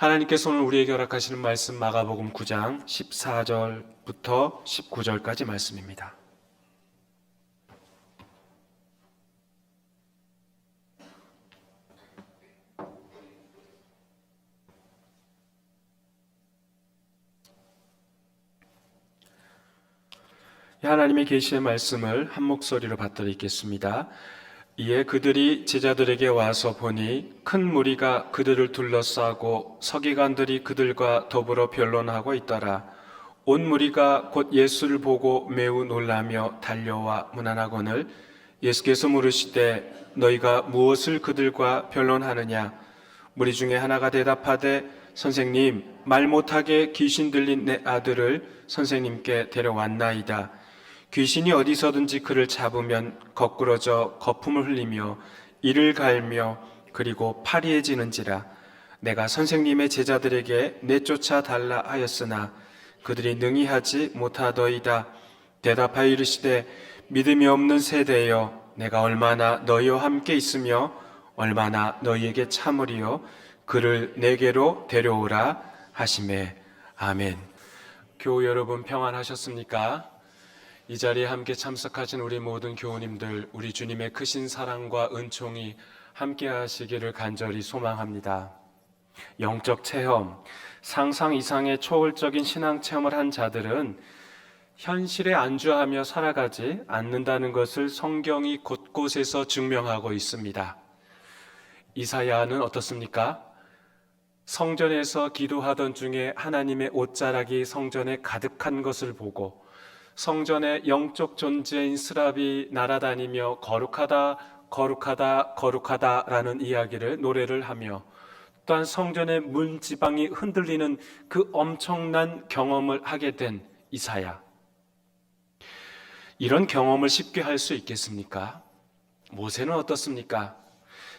하나님께서 오늘 우리에게 허락하시는 말씀 마가복음 9장 14절부터 19절까지 말씀입니다. 하나님의 계시의 말씀을 한 목소리로 받들어 읽겠습니다. 이에 그들이 제자들에게 와서 보니 큰 무리가 그들을 둘러싸고 서기관들이 그들과 더불어 변론하고 있더라. 온 무리가 곧 예수를 보고 매우 놀라며 달려와 문안하거늘 예수께서 물으시되 너희가 무엇을 그들과 변론하느냐? 무리 중에 하나가 대답하되 선생님, 말 못하게 귀신 들린 내 아들을 선생님께 데려왔나이다. 귀신이 어디서든지 그를 잡으면 거꾸러져 거품을 흘리며 이를 갈며 그리고 파리해지는지라. 내가 선생님의 제자들에게 내쫓아 달라 하였으나 그들이 능히 하지 못하더이다. 대답하여 이르시되 믿음이 없는 세대여, 내가 얼마나 너희와 함께 있으며 얼마나 너희에게 참으리요. 그를 내게로 데려오라 하시매. 아멘. 교우 여러분 평안하셨습니까? 이 자리에 함께 참석하신 우리 모든 교우님들, 우리 주님의 크신 사랑과 은총이 함께 하시기를 간절히 소망합니다. 영적 체험, 상상 이상의 초월적인 신앙 체험을 한 자들은 현실에 안주하며 살아가지 않는다는 것을 성경이 곳곳에서 증명하고 있습니다. 이사야는 어떻습니까? 성전에서 기도하던 중에 하나님의 옷자락이 성전에 가득한 것을 보고 성전의 영적 존재인 스랍이 날아다니며 거룩하다, 거룩하다, 거룩하다 라는 이야기를 노래를 하며 또한 성전의 문지방이 흔들리는 그 엄청난 경험을 하게 된 이사야. 이런 경험을 쉽게 할 수 있겠습니까? 모세는 어떻습니까?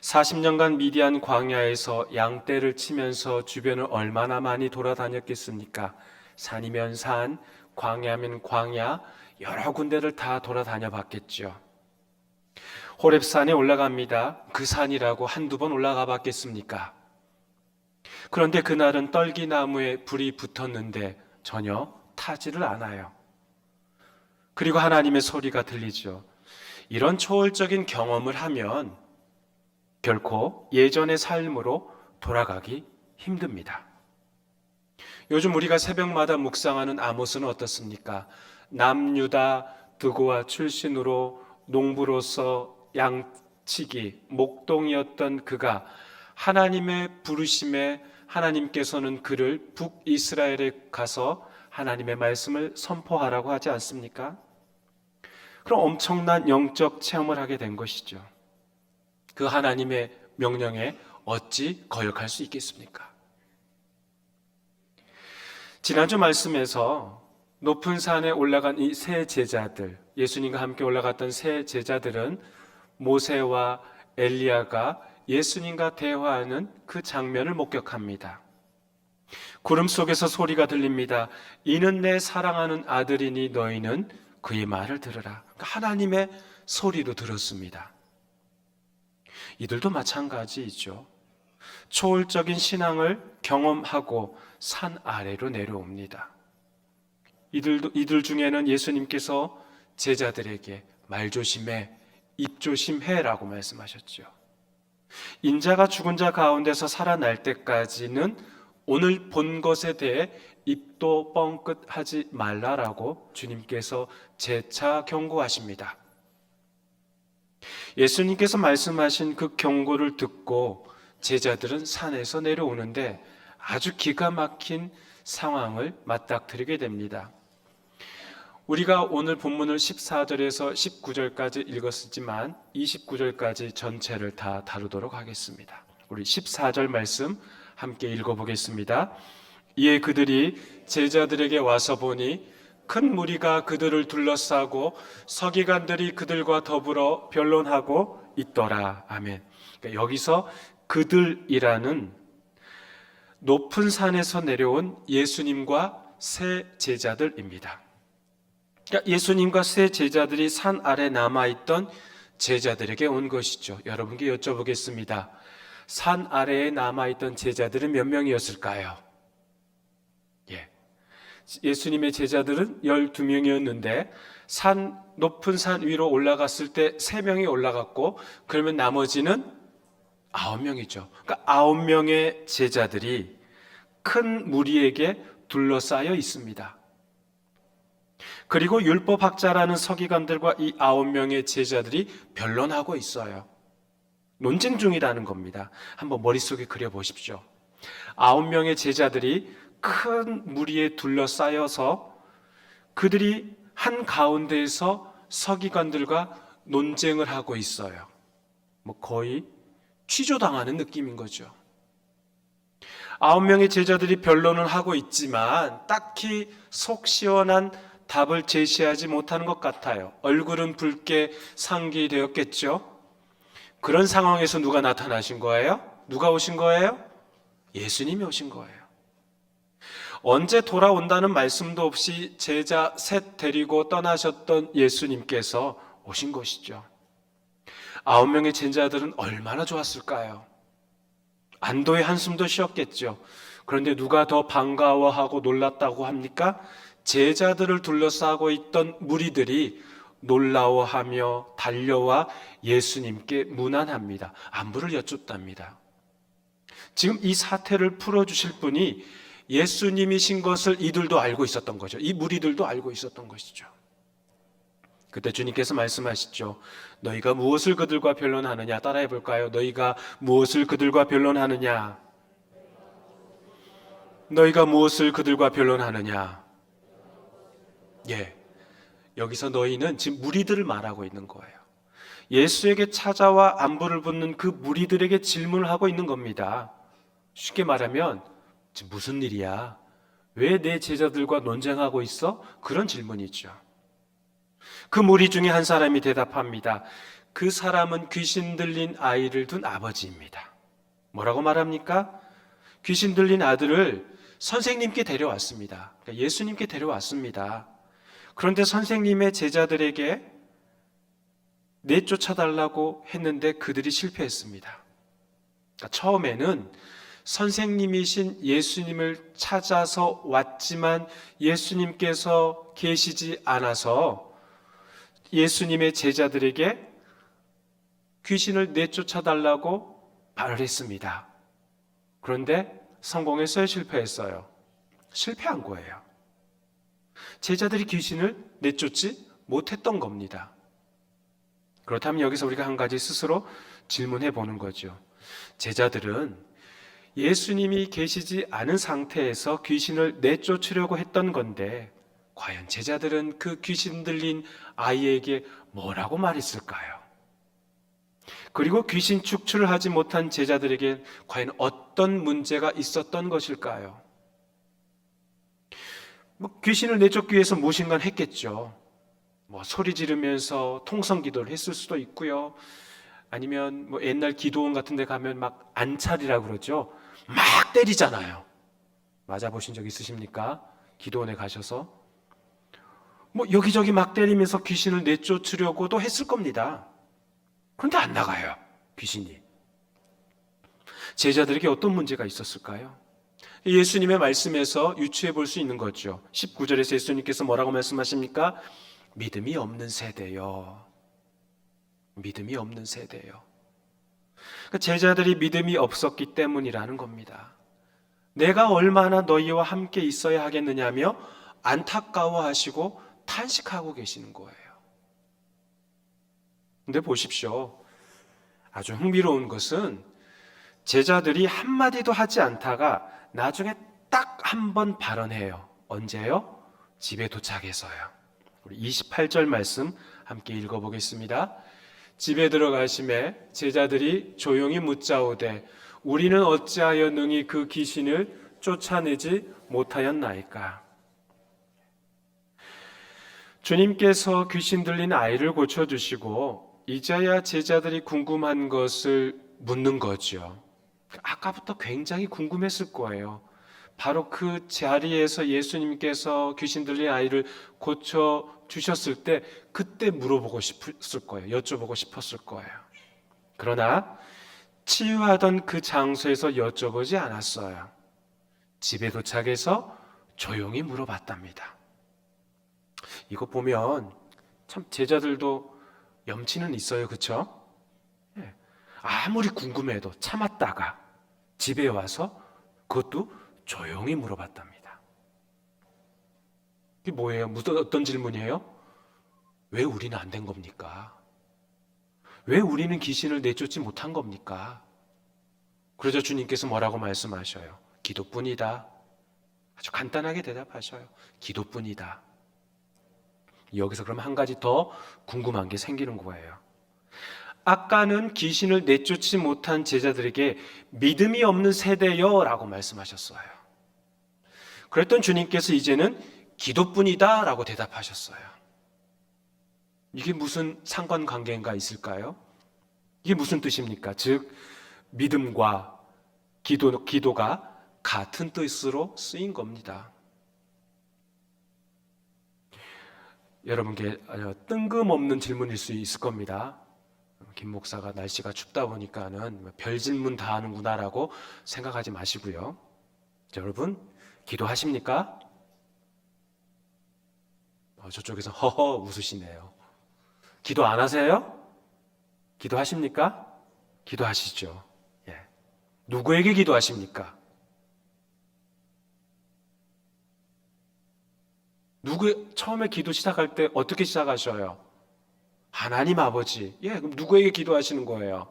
40년간 미디안 광야에서 양떼를 치면서 주변을 얼마나 많이 돌아다녔겠습니까? 산이면 산, 광야면 광야, 여러 군데를 다 돌아다녀 봤겠죠. 호렙산에 올라갑니다. 그 산이라고 한두 번 올라가 봤겠습니까? 그런데 그날은 떨기나무에 불이 붙었는데 전혀 타지를 않아요. 그리고 하나님의 소리가 들리죠. 이런 초월적인 경험을 하면 결코 예전의 삶으로 돌아가기 힘듭니다. 요즘 우리가 새벽마다 묵상하는 아모스는 어떻습니까? 남유다 드고아 출신으로 농부로서 양치기, 목동이었던 그가 하나님의 부르심에 하나님께서는 그를 북이스라엘에 가서 하나님의 말씀을 선포하라고 하지 않습니까? 그럼 엄청난 영적 체험을 하게 된 것이죠. 그 하나님의 명령에 어찌 거역할 수 있겠습니까? 지난주 말씀에서 높은 산에 올라간 이 세 제자들, 예수님과 함께 올라갔던 세 제자들은 모세와 엘리야가 예수님과 대화하는 그 장면을 목격합니다. 구름 속에서 소리가 들립니다. 이는 내 사랑하는 아들이니 너희는 그의 말을 들으라. 하나님의 소리로 들었습니다. 이들도 마찬가지이죠. 초월적인 신앙을 경험하고 산 아래로 내려옵니다. 이들 중에는 예수님께서 제자들에게 말 조심해, 입 조심해라고 말씀하셨죠. 인자가 죽은 자 가운데서 살아날 때까지는 오늘 본 것에 대해 입도 뻥끗하지 말라라고 주님께서 재차 경고하십니다. 예수님께서 말씀하신 그 경고를 듣고 제자들은 산에서 내려오는데 아주 기가 막힌 상황을 맞닥뜨리게 됩니다. 우리가 오늘 본문을 14절에서 19절까지 읽었지만 29절까지 전체를 다 다루도록 하겠습니다. 우리 14절 말씀 함께 읽어보겠습니다. 이에 그들이 제자들에게 와서 보니 큰 무리가 그들을 둘러싸고 서기관들이 그들과 더불어 변론하고 있더라. 아멘. 그러니까 여기서 그들이라는 높은 산에서 내려온 예수님과 세 제자들입니다. 그러니까 예수님과 세 제자들이 산 아래 남아있던 제자들에게 온 것이죠. 여러분께 여쭤보겠습니다. 산 아래에 남아있던 제자들은 몇 명이었을까요? 예. 예수님의 제자들은 12명이었는데 높은 산 위로 올라갔을 때 3명이 올라갔고, 그러면 나머지는 9명이죠. 그러니까 9명의 제자들이 큰 무리에게 둘러싸여 있습니다. 그리고 율법학자라는 서기관들과 이 9명의 제자들이 변론하고 있어요. 논쟁 중이라는 겁니다. 한번 머릿속에 그려보십시오. 9명의 제자들이 큰 무리에 둘러싸여서 그들이 한가운데에서 서기관들과 논쟁을 하고 있어요. 거의 취조당하는 느낌인 거죠. 9명의 제자들이 변론을 하고 있지만 딱히 속 시원한 답을 제시하지 못하는 것 같아요. 얼굴은 붉게 상기되었겠죠. 그런 상황에서 누가 나타나신 거예요? 누가 오신 거예요? 예수님이 오신 거예요. 언제 돌아온다는 말씀도 없이 제자 셋 데리고 떠나셨던 예수님께서 오신 것이죠. 9명의 제자들은 얼마나 좋았을까요? 안도의 한숨도 쉬었겠죠. 그런데 누가 더 반가워하고 놀랐다고 합니까? 제자들을 둘러싸고 있던 무리들이 놀라워하며 달려와 예수님께 문안합니다. 안부를 여쭙답니다. 지금 이 사태를 풀어주실 분이 예수님이신 것을 이들도 알고 있었던 거죠. 이 무리들도 알고 있었던 것이죠. 그때 주님께서 말씀하시죠. 너희가 무엇을 그들과 변론하느냐? 따라해 볼까요? 너희가 무엇을 그들과 변론하느냐? 너희가 무엇을 그들과 변론하느냐? 예. 여기서 너희는 지금 무리들을 말하고 있는 거예요. 예수에게 찾아와 안부를 묻는 그 무리들에게 질문을 하고 있는 겁니다. 쉽게 말하면 지금 무슨 일이야? 왜 내 제자들과 논쟁하고 있어? 그런 질문이죠. 그 무리 중에 한 사람이 대답합니다. 그 사람은 귀신 들린 아이를 둔 아버지입니다. 뭐라고 말합니까? 귀신 들린 아들을 선생님께 데려왔습니다. 그러니까 예수님께 데려왔습니다. 그런데 선생님의 제자들에게 내쫓아달라고 했는데 그들이 실패했습니다. 그러니까 처음에는 선생님이신 예수님을 찾아서 왔지만 예수님께서 계시지 않아서 예수님의 제자들에게 귀신을 내쫓아달라고 말을 했습니다. 그런데 성공했어요? 실패했어요? 실패한 거예요. 제자들이 귀신을 내쫓지 못했던 겁니다. 그렇다면 여기서 우리가 한 가지 스스로 질문해 보는 거죠. 제자들은 예수님이 계시지 않은 상태에서 귀신을 내쫓으려고 했던 건데 과연 제자들은 그 귀신 들린 아이에게 뭐라고 말했을까요? 그리고 귀신 축출을 하지 못한 제자들에게 과연 어떤 문제가 있었던 것일까요? 귀신을 내쫓기 위해서 무엇인가 했겠죠. 소리 지르면서 통성 기도를 했을 수도 있고요. 아니면 옛날 기도원 같은 데 가면 막 안찰이라고 그러죠. 막 때리잖아요. 맞아보신 적 있으십니까? 기도원에 가셔서 여기저기 막 때리면서 귀신을 내쫓으려고도 했을 겁니다. 그런데 안 나가요, 귀신이. 제자들에게 어떤 문제가 있었을까요? 예수님의 말씀에서 유추해 볼 수 있는 거죠. 19절에서 예수님께서 뭐라고 말씀하십니까? 믿음이 없는 세대요. 믿음이 없는 세대요. 제자들이 믿음이 없었기 때문이라는 겁니다. 내가 얼마나 너희와 함께 있어야 하겠느냐며 안타까워하시고 탄식하고 계시는 거예요. 근데 보십시오. 아주 흥미로운 것은 제자들이 한마디도 하지 않다가 나중에 딱 한 번 발언해요. 언제요? 집에 도착해서요. 우리 28절 말씀 함께 읽어보겠습니다. 집에 들어가심에 제자들이 조용히 묻자오되 우리는 어찌하여 능히 그 귀신을 쫓아내지 못하였나이까? 주님께서 귀신 들린 아이를 고쳐주시고 이제야 제자들이 궁금한 것을 묻는 거죠. 아까부터 굉장히 궁금했을 거예요. 바로 그 자리에서 예수님께서 귀신 들린 아이를 고쳐주셨을 때 그때 물어보고 싶었을 거예요. 여쭤보고 싶었을 거예요. 그러나 치유하던 그 장소에서 여쭤보지 않았어요. 집에 도착해서 조용히 물어봤답니다. 이거 보면 참 제자들도 염치는 있어요. 그렇죠? 아무리 궁금해도 참았다가 집에 와서 그것도 조용히 물어봤답니다. 이게 뭐예요? 무슨 어떤 질문이에요? 왜 우리는 안 된 겁니까? 왜 우리는 귀신을 내쫓지 못한 겁니까? 그러자 주님께서 뭐라고 말씀하셔요? 기도뿐이다. 아주 간단하게 대답하셔요. 기도뿐이다. 여기서 그럼 한 가지 더 궁금한 게 생기는 거예요. 아까는 귀신을 내쫓지 못한 제자들에게 믿음이 없는 세대여 라고 말씀하셨어요. 그랬던 주님께서 이제는 기도뿐이다 라고 대답하셨어요. 이게 무슨 상관관계가 있을까요? 이게 무슨 뜻입니까? 즉 믿음과 기도가 같은 뜻으로 쓰인 겁니다. 여러분께 뜬금없는 질문일 수 있을 겁니다. 김 목사가 날씨가 춥다 보니까는 별 질문 다 하는구나라고 생각하지 마시고요. 여러분 기도하십니까? 저쪽에서 허허 웃으시네요. 기도 안 하세요? 기도하십니까? 기도하시죠. 예. 누구에게 기도하십니까? 처음에 기도 시작할 때 어떻게 시작하셔요? 하나님 아버지. 예, 그럼 누구에게 기도하시는 거예요?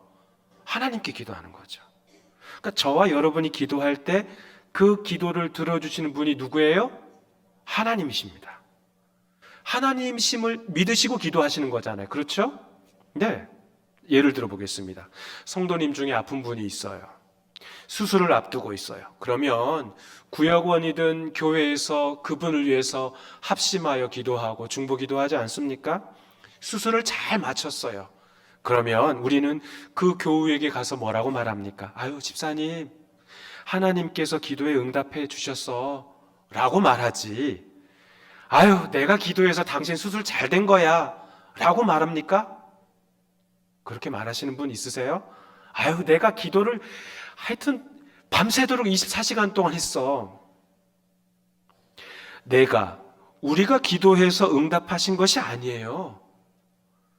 하나님께 기도하는 거죠. 그러니까 저와 여러분이 기도할 때 그 기도를 들어주시는 분이 누구예요? 하나님이십니다. 하나님이심을 믿으시고 기도하시는 거잖아요. 그렇죠? 네. 예를 들어 보겠습니다. 성도님 중에 아픈 분이 있어요. 수술을 앞두고 있어요. 그러면 구역원이든 교회에서 그분을 위해서 합심하여 기도하고 중보 기도하지 않습니까? 수술을 잘 마쳤어요. 그러면 우리는 그 교우에게 가서 뭐라고 말합니까? 아유, 집사님, 하나님께서 기도에 응답해 주셨어 라고 말하지. 아유, 내가 기도해서 당신 수술 잘 된 거야 라고 말합니까? 그렇게 말하시는 분 있으세요? 아유, 내가 기도를 하여튼 밤새도록 24시간 동안 했어. 우리가 기도해서 응답하신 것이 아니에요.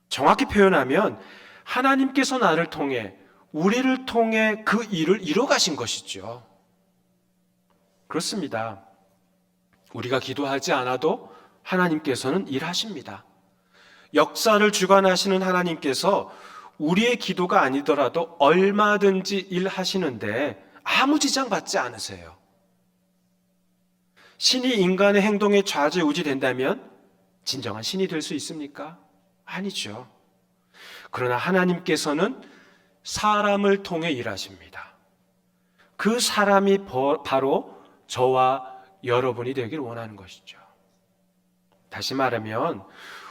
정확히 표현하면 하나님께서 나를 통해, 우리를 통해 그 일을 이뤄 가신 것이죠. 그렇습니다. 우리가 기도하지 않아도 하나님께서는 일하십니다. 역사를 주관하시는 하나님께서 우리의 기도가 아니더라도 얼마든지 일하시는데 아무 지장 받지 않으세요. 신이 인간의 행동에 좌지우지 된다면 진정한 신이 될 수 있습니까? 아니죠. 그러나 하나님께서는 사람을 통해 일하십니다. 그 사람이 바로 저와 여러분이 되길 원하는 것이죠. 다시 말하면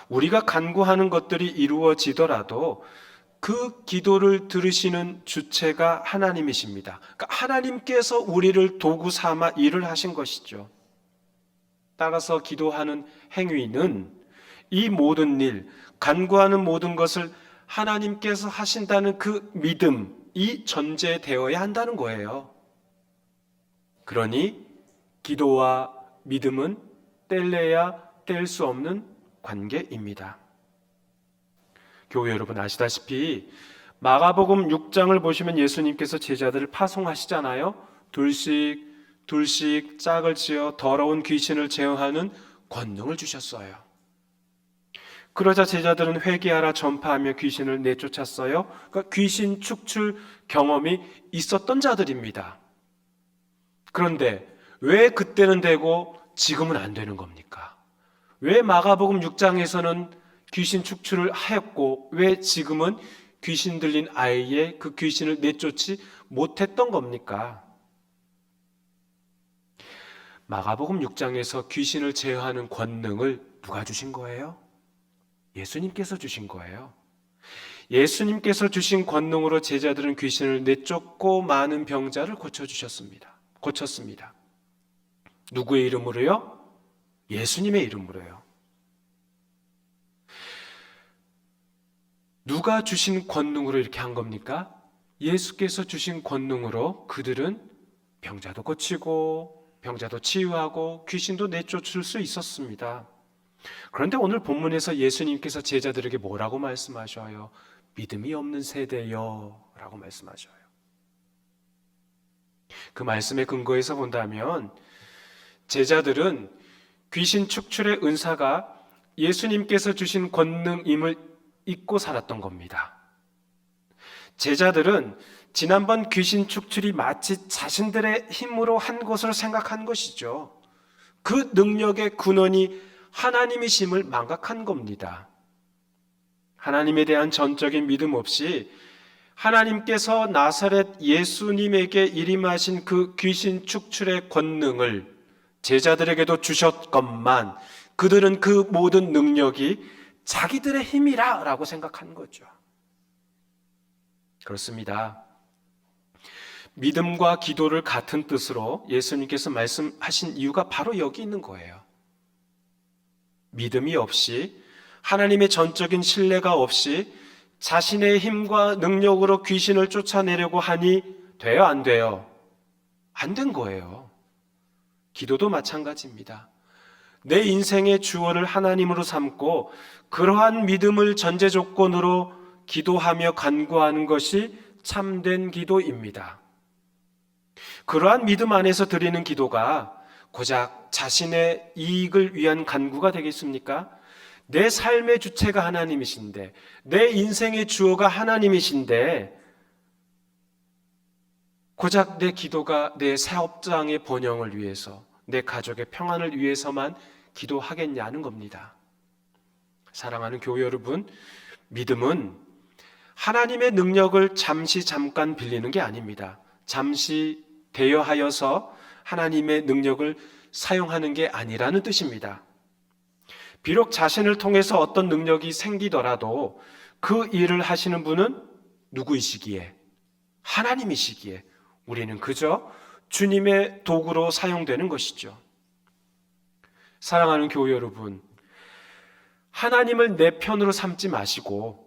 우리가 간구하는 것들이 이루어지더라도 그 기도를 들으시는 주체가 하나님이십니다. 그러니까 하나님께서 우리를 도구 삼아 일을 하신 것이죠. 따라서 기도하는 행위는 이 모든 일, 간구하는 모든 것을 하나님께서 하신다는 그 믿음이 전제되어야 한다는 거예요. 그러니 기도와 믿음은 뗄래야 뗄 수 없는 관계입니다. 교회 여러분 아시다시피 마가복음 6장을 보시면 예수님께서 제자들을 파송하시잖아요. 둘씩 짝을 지어 더러운 귀신을 제어하는 권능을 주셨어요. 그러자 제자들은 회개하라 전파하며 귀신을 내쫓았어요. 그러니까 귀신 축출 경험이 있었던 자들입니다. 그런데 왜 그때는 되고 지금은 안 되는 겁니까? 왜 마가복음 6장에서는 귀신 축출을 하였고 왜 지금은 귀신 들린 아이의 그 귀신을 내쫓지 못했던 겁니까? 마가복음 6장에서 귀신을 제어하는 권능을 누가 주신 거예요? 예수님께서 주신 거예요. 예수님께서 주신 권능으로 제자들은 귀신을 내쫓고 많은 병자를 고쳤습니다. 누구의 이름으로요? 예수님의 이름으로요. 누가 주신 권능으로 이렇게 한 겁니까? 예수께서 주신 권능으로 그들은 병자도 고치고 병자도 치유하고 귀신도 내쫓을 수 있었습니다. 그런데 오늘 본문에서 예수님께서 제자들에게 뭐라고 말씀하셔요? 믿음이 없는 세대여 라고 말씀하셔요. 그 말씀의 근거에서 본다면 제자들은 귀신 축출의 은사가 예수님께서 주신 권능임을 잊고 살았던 겁니다. 제자들은 지난번 귀신 축출이 마치 자신들의 힘으로 한 것으로 생각한 것이죠. 그 능력의 근원이 하나님이심을 망각한 겁니다. 하나님에 대한 전적인 믿음 없이 하나님께서 나사렛 예수님에게 일임하신 그 귀신 축출의 권능을 제자들에게도 주셨건만 그들은 그 모든 능력이 자기들의 힘이라 라고 생각한 거죠. 그렇습니다. 믿음과 기도를 같은 뜻으로 예수님께서 말씀하신 이유가 바로 여기 있는 거예요. 믿음이 없이 하나님의 전적인 신뢰가 없이 자신의 힘과 능력으로 귀신을 쫓아내려고 하니 돼요, 안 돼요? 안 된 거예요. 기도도 마찬가지입니다. 내 인생의 주어를 하나님으로 삼고 그러한 믿음을 전제 조건으로 기도하며 간구하는 것이 참된 기도입니다. 그러한 믿음 안에서 드리는 기도가 고작 자신의 이익을 위한 간구가 되겠습니까? 내 삶의 주체가 하나님이신데, 내 인생의 주어가 하나님이신데 고작 내 기도가 내 사업장의 번영을 위해서, 내 가족의 평안을 위해서만 기도하겠냐는 겁니다. 사랑하는 교회 여러분, 믿음은 하나님의 능력을 잠깐 빌리는 게 아닙니다. 잠시 대여하여서 하나님의 능력을 사용하는 게 아니라는 뜻입니다. 비록 자신을 통해서 어떤 능력이 생기더라도 그 일을 하시는 분은 누구이시기에? 하나님이시기에 우리는 그저 주님의 도구로 사용되는 것이죠. 사랑하는 교회 여러분, 하나님을 내 편으로 삼지 마시고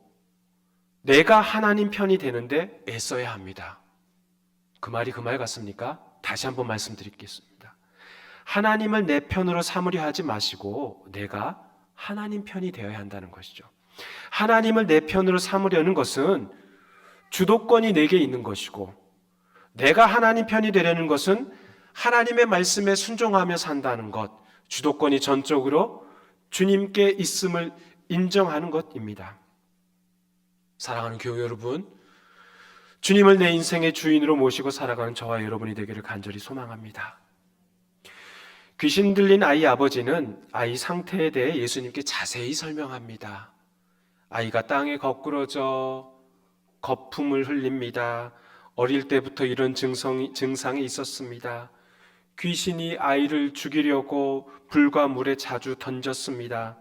내가 하나님 편이 되는데 애써야 합니다. 그 말이 그 말 같습니까? 다시 한번 말씀드리겠습니다. 하나님을 내 편으로 삼으려 하지 마시고 내가 하나님 편이 되어야 한다는 것이죠. 하나님을 내 편으로 삼으려는 것은 주도권이 내게 있는 것이고, 내가 하나님 편이 되려는 것은 하나님의 말씀에 순종하며 산다는 것, 주도권이 전적으로 주님께 있음을 인정하는 것입니다. 사랑하는 교회 여러분, 주님을 내 인생의 주인으로 모시고 살아가는 저와 여러분이 되기를 간절히 소망합니다. 귀신 들린 아이 아버지는 아이 상태에 대해 예수님께 자세히 설명합니다. 아이가 땅에 거꾸러져 거품을 흘립니다. 어릴 때부터 이런 증상이 있었습니다. 귀신이 아이를 죽이려고 불과 물에 자주 던졌습니다.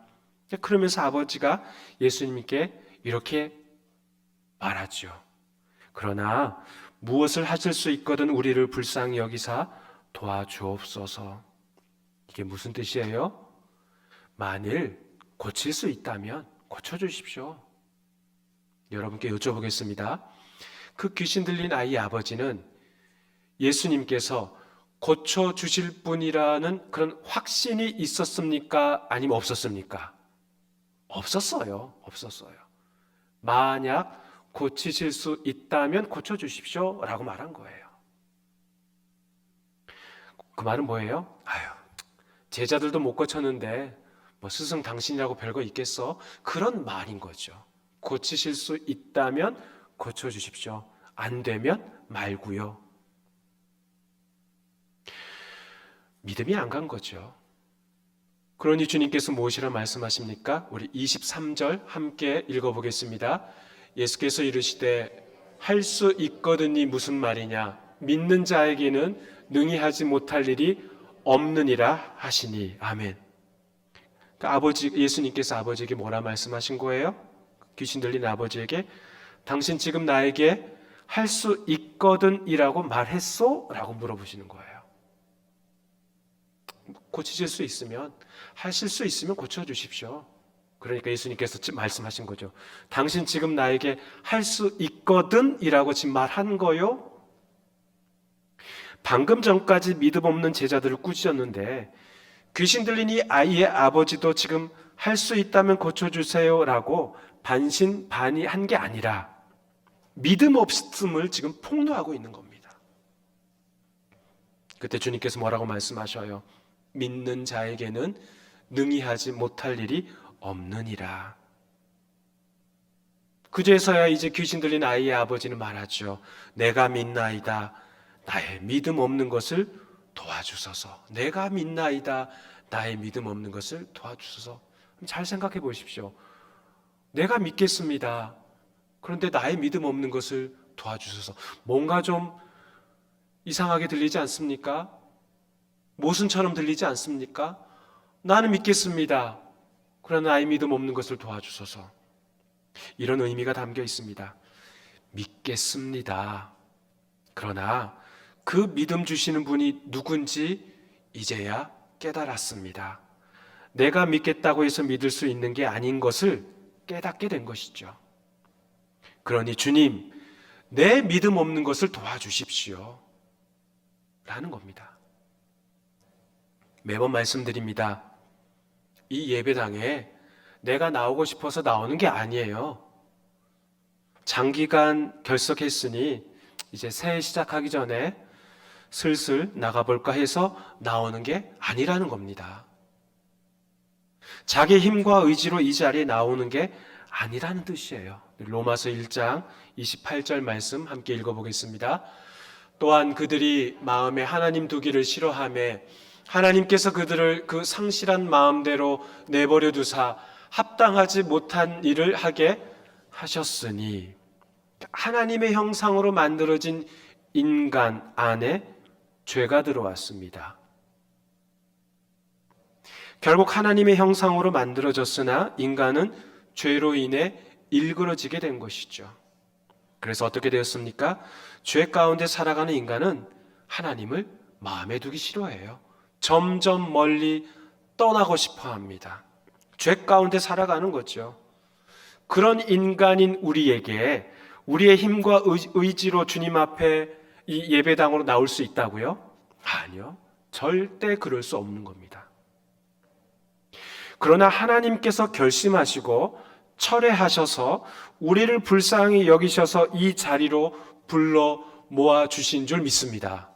그러면서 아버지가 예수님께 이렇게 말하죠. 그러나 무엇을 하실 수 있거든 우리를 불쌍히 여기사 도와주옵소서. 이게 무슨 뜻이에요? 만일 고칠 수 있다면 고쳐주십시오. 여러분께 여쭤보겠습니다. 그 귀신 들린 아이의 아버지는 예수님께서 고쳐주실 분이라는 그런 확신이 있었습니까? 아니면 없었습니까? 없었어요. 만약 고치실 수 있다면 고쳐주십시오 라고 말한 거예요. 그 말은 뭐예요? 제자들도 못 고쳤는데 뭐 스승 당신이라고 별거 있겠어? 그런 말인 거죠. 고치실 수 있다면 고쳐주십시오. 안 되면 말고요. 믿음이 안 간 거죠. 그러니 주님께서 무엇이라 말씀하십니까? 우리 23절 함께 읽어보겠습니다. 예수께서 이르시되 할 수 있거든이 무슨 말이냐? 믿는 자에게는 능히 하지 못할 일이 없느니라 하시니. 아멘. 예수님께서 아버지에게 뭐라 말씀하신 거예요? 귀신 들린 아버지에게 당신 지금 나에게 할 수 있거든이라고 말했소? 라고 물어보시는 거예요. 고치실 수 있으면, 하실 수 있으면 고쳐주십시오. 그러니까 예수님께서 지금 말씀하신 거죠. 당신 지금 나에게 할 수 있거든 이라고 지금 말한 거요. 방금 전까지 믿음 없는 제자들을 꾸짖었는데 귀신 들린 이 아이의 아버지도 지금 할 수 있다면 고쳐주세요 라고 반신반의한 게 아니라 믿음 없음을 지금 폭로하고 있는 겁니다. 그때 주님께서 뭐라고 말씀하셔요? 믿는 자에게는 능히 하지 못할 일이 없느니라. 그제서야 이제 귀신 들린 아이의 아버지는 말하죠. 내가 믿나이다. 나의 믿음 없는 것을 도와주소서. 내가 믿나이다. 나의 믿음 없는 것을 도와주소서. 잘 생각해 보십시오. 내가 믿겠습니다. 그런데 나의 믿음 없는 것을 도와주소서. 뭔가 좀 이상하게 들리지 않습니까? 모순처럼 들리지 않습니까? 나는 믿겠습니다. 그러나 나의 믿음 없는 것을 도와주소서. 이런 의미가 담겨 있습니다. 믿겠습니다. 그러나 그 믿음 주시는 분이 누군지 이제야 깨달았습니다. 내가 믿겠다고 해서 믿을 수 있는 게 아닌 것을 깨닫게 된 것이죠. 그러니 주님, 내 믿음 없는 것을 도와주십시오. 라는 겁니다. 매번 말씀드립니다. 이 예배당에 내가 나오고 싶어서 나오는 게 아니에요. 장기간 결석했으니 이제 새해 시작하기 전에 슬슬 나가볼까 해서 나오는 게 아니라는 겁니다. 자기 힘과 의지로 이 자리에 나오는 게 아니라는 뜻이에요. 로마서 1장 28절 말씀 함께 읽어보겠습니다. 또한 그들이 마음에 하나님 두기를 싫어하며 하나님께서 그들을 그 상실한 마음대로 내버려 두사 합당하지 못한 일을 하게 하셨으니 하나님의 형상으로 만들어진 인간 안에 죄가 들어왔습니다. 결국 하나님의 형상으로 만들어졌으나 인간은 죄로 인해 일그러지게 된 것이죠. 그래서 어떻게 되었습니까? 죄 가운데 살아가는 인간은 하나님을 마음에 두기 싫어해요. 점점 멀리 떠나고 싶어 합니다. 죄 가운데 살아가는 거죠. 그런 인간인 우리에게 우리의 힘과 의지로 주님 앞에 이 예배당으로 나올 수 있다고요? 아니요. 절대 그럴 수 없는 겁니다. 그러나 하나님께서 결심하시고 철회하셔서 우리를 불쌍히 여기셔서 이 자리로 불러 모아 주신 줄 믿습니다.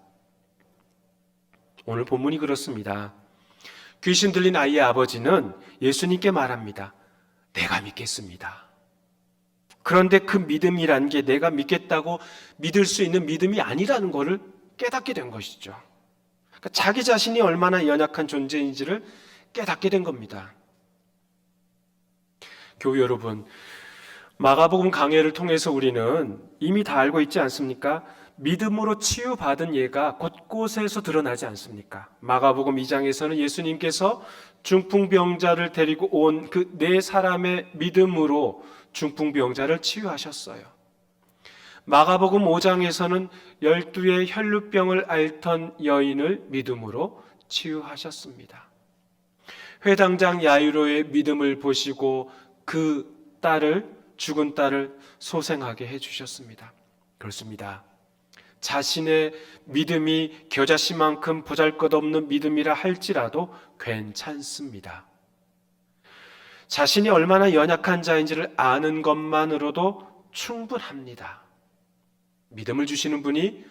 오늘 본문이 그렇습니다. 귀신 들린 아이의 아버지는 예수님께 말합니다. 내가 믿겠습니다. 그런데 그 믿음이란 게 내가 믿겠다고 믿을 수 있는 믿음이 아니라는 것을 깨닫게 된 것이죠. 그러니까 자기 자신이 얼마나 연약한 존재인지를 깨닫게 된 겁니다. 교우 여러분, 마가복음 강해를 통해서 우리는 이미 다 알고 있지 않습니까? 믿음으로 치유받은 예가 곳곳에서 드러나지 않습니까? 마가복음 2장에서는 예수님께서 중풍병자를 데리고 온 그 네 사람의 믿음으로 중풍병자를 치유하셨어요. 마가복음 5장에서는 12의 혈루병을 앓던 여인을 믿음으로 치유하셨습니다. 회당장 야이로의 믿음을 보시고 그 죽은 딸을 소생하게 해주셨습니다. 그렇습니다. 자신의 믿음이 겨자씨만큼 보잘것없는 믿음이라 할지라도 괜찮습니다. 자신이 얼마나 연약한 자인지를 아는 것만으로도 충분합니다. 믿음을 주시는 분이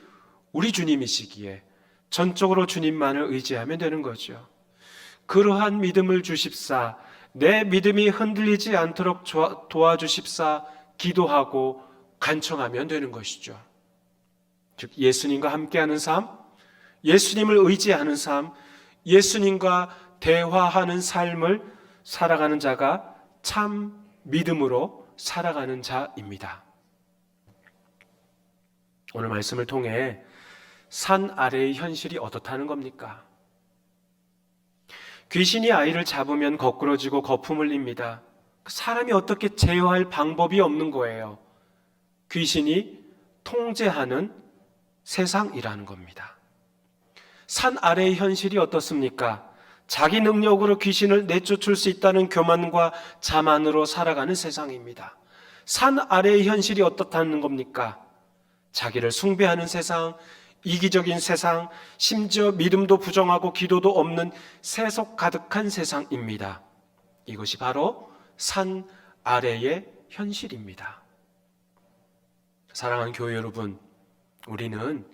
우리 주님이시기에 전적으로 주님만을 의지하면 되는 거죠. 그러한 믿음을 주십사, 내 믿음이 흔들리지 않도록 도와주십사 기도하고 간청하면 되는 것이죠. 즉 예수님과 함께하는 삶, 예수님을 의지하는 삶, 예수님과 대화하는 삶을 살아가는 자가 참 믿음으로 살아가는 자입니다. 오늘 말씀을 통해 산 아래의 현실이 어떻다는 겁니까? 귀신이 아이를 잡으면 거꾸러지고 거품 흘립니다. 사람이 어떻게 제어할 방법이 없는 거예요. 귀신이 통제하는 세상이라는 겁니다. 산 아래의 현실이 어떻습니까? 자기 능력으로 귀신을 내쫓을 수 있다는 교만과 자만으로 살아가는 세상입니다. 산 아래의 현실이 어떻다는 겁니까? 자기를 숭배하는 세상, 이기적인 세상, 심지어 믿음도 부정하고 기도도 없는 세속 가득한 세상입니다. 이것이 바로 산 아래의 현실입니다. 사랑하는 교회 여러분, 우리는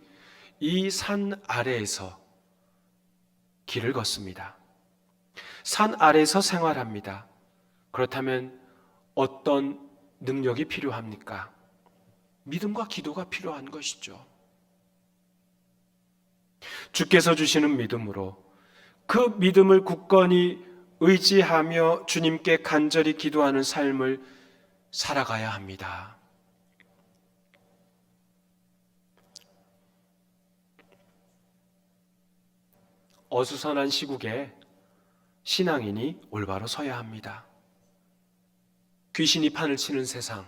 이 산 아래에서 길을 걷습니다. 산 아래에서 생활합니다. 그렇다면 어떤 능력이 필요합니까? 믿음과 기도가 필요한 것이죠. 주께서 주시는 믿음으로 그 믿음을 굳건히 의지하며 주님께 간절히 기도하는 삶을 살아가야 합니다. 어수선한 시국에 신앙인이 올바로 서야 합니다. 귀신이 판을 치는 세상,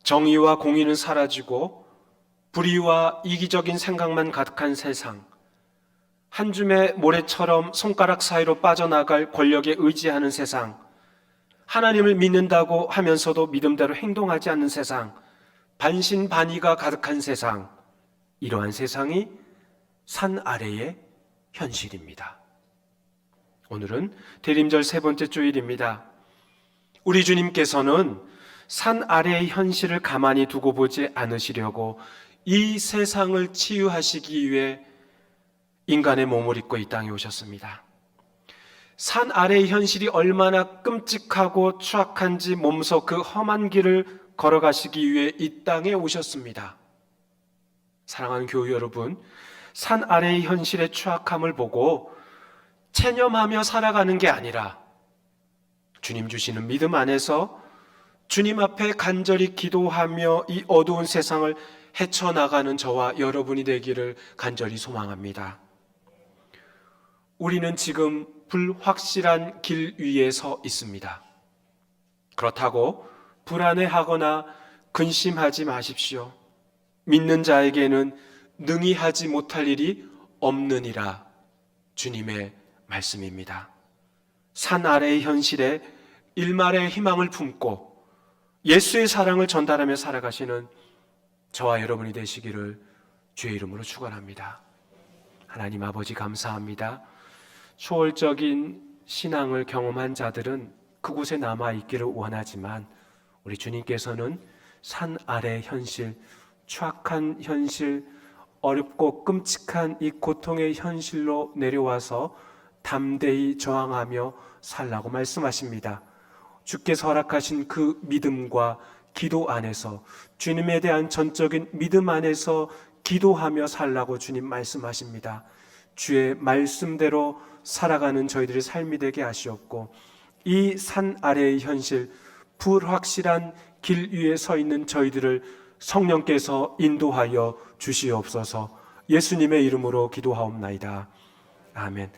정의와 공의는 사라지고 불의와 이기적인 생각만 가득한 세상, 한 줌의 모래처럼 손가락 사이로 빠져나갈 권력에 의지하는 세상, 하나님을 믿는다고 하면서도 믿음대로 행동하지 않는 세상, 반신반의가 가득한 세상, 이러한 세상이 산 아래의 현실입니다. 오늘은 대림절 세 번째 주일입니다. 우리 주님께서는 산 아래의 현실을 가만히 두고 보지 않으시려고 이 세상을 치유하시기 위해 인간의 몸을 입고 이 땅에 오셨습니다. 산 아래의 현실이 얼마나 끔찍하고 추악한지 몸소 그 험한 길을 걸어가시기 위해 이 땅에 오셨습니다. 사랑하는 교회 여러분, 산 아래의 현실의 추악함을 보고 체념하며 살아가는 게 아니라 주님 주시는 믿음 안에서 주님 앞에 간절히 기도하며 이 어두운 세상을 헤쳐나가는 저와 여러분이 되기를 간절히 소망합니다. 우리는 지금 불확실한 길 위에 서 있습니다. 그렇다고 불안해하거나 근심하지 마십시오. 믿는 자에게는 능히 하지 못할 일이 없느니라 주님의 말씀입니다. 산 아래의 현실에 일말의 희망을 품고 예수의 사랑을 전달하며 살아가시는 저와 여러분이 되시기를 주의 이름으로 축원합니다. 하나님 아버지 감사합니다. 초월적인 신앙을 경험한 자들은 그곳에 남아있기를 원하지만 우리 주님께서는 산 아래 현실, 추악한 현실, 어렵고 끔찍한 이 고통의 현실로 내려와서 담대히 저항하며 살라고 말씀하십니다. 주께서 허락하신 그 믿음과 기도 안에서 주님에 대한 전적인 믿음 안에서 기도하며 살라고 주님 말씀하십니다. 주의 말씀대로 살아가는 저희들의 삶이 되게 하시옵고 이 산 아래의 현실, 불확실한 길 위에 서 있는 저희들을 성령께서 인도하여 주시옵소서. 예수님의 이름으로 기도하옵나이다. 아멘.